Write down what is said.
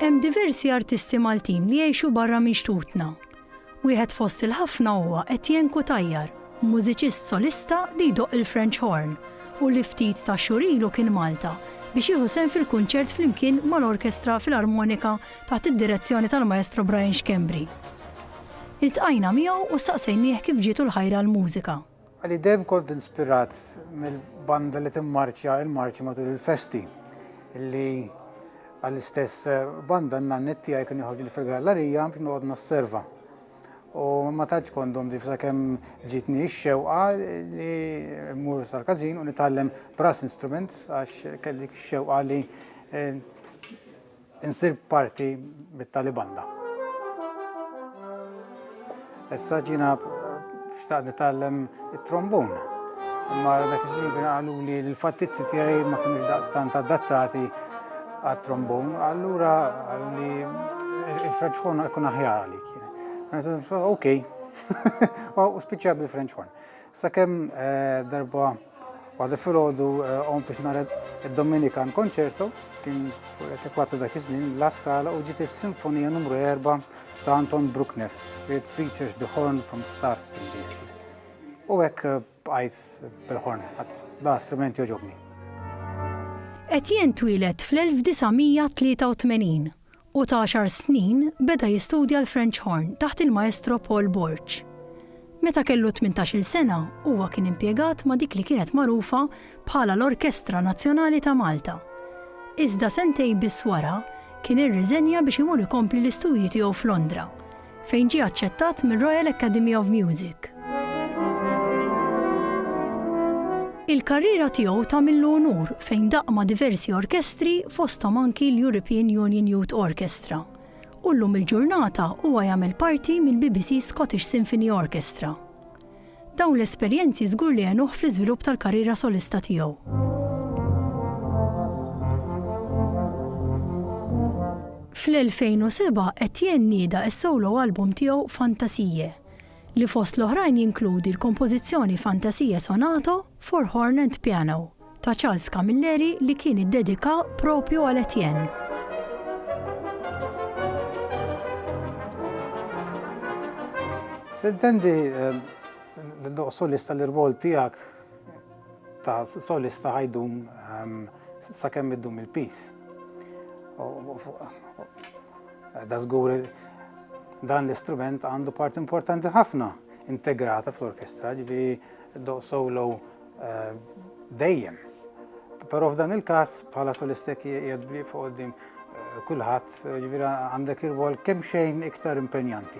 Hemm diversi artisti Maltin li jgħixu barra minn xtutna. Wieħed fost il-ħafna huwa Etienne Cutajar, mużiċist solista li jdoq il-French horn u li ftit ta' xhur ilu kien Malta biex jieħu sehem fil-kunċert flimkien mal-orkestra fil-armonika taħt id-direzzjoni tal-Maestro Brian Xkembri. Iltqajna miegħu u staqsejnieh kif ġietu l-ħajra l-mużika. Għalli dejjem kont inspirat mill-banda li timmarċja il-marċi matul il-festi, illi għall-istess banda n-nannet tiegħi kien joħorġu fil-gallerija biex noqgħod nosserva. U ma tantx kondom dif sakemm ġietni x-xewqa li mmur sal-każin u nitgħallem brass instrument għax kelli x-xewqa li insir parti mit-tali banda. Issa ġina xtaqt nitgħallem it-trombon. Imma dak iż-żmien kienu qalu li l-fattizzi tiegħi ma kinux daqstant adattati għat-trombon, allura qalu li il-French horn ikun aħjar għalik. Okej, u spiċċa bil-French horn. Sakemm darba għadha filgħodu qom biex nara id-Dominican Concerto, kien fuq it-4 dak iż-żmien La Scala u ġiet is-Sinfonija numru 4 ta' Anton Bruckner, it features the horn from start to end. U hekk bqajt bil-horn, da strument joġobni. Etienne twilet fl-1983 u ta' 10 snin beda jistudja l-French horn taħt il-Maestro Paul Borch. Meta kellu 18-il sena huwa kien impjegat ma' dik li kienet magħrufa bħala l-Orkestra Nazzjonali ta' Malta. Iżda sentejn biss wara kien irriżenja biex imur ikompli l-istudji tiegħu f'Londra, fejn ġie aċċettat mir-Royal Academy of Music. Il-karriera tiegħu tagħmillu onur fejn daqma diversi orkestri fosthom anki l-European Union Youth Orchestra. U llum il-ġurnata huwa jagħmel parti mill-BBC Scottish Symphony Orchestra. Dawn l-esperjenzi żgur li għenuh fl-iżvilupp tal-karriera solista tiegħu. Fl-2007 Etienne nieda s-solo album tiegħu Fantasije, li fost l-oħrajn jinkludi l-kompożizzjoni Fantasije Sonato for Horn and Piano ta' Charles Camilleri li kien iddedika propju għal Etienne. Siddendi l-doq solista l-irbol tiegħek ta' solista ħajdum sakemm iddum il-pis. Da żgur dan l-istrument għandu part importanti ħafna integrata fl-orkestra, ġifieri doq solo dejjem. Però f'dan il-każ bħala solistek qiegħed bli fuq quddiem kulħadd, ġifieri għandek ir-rwol kemm xejn iktar impenjanti.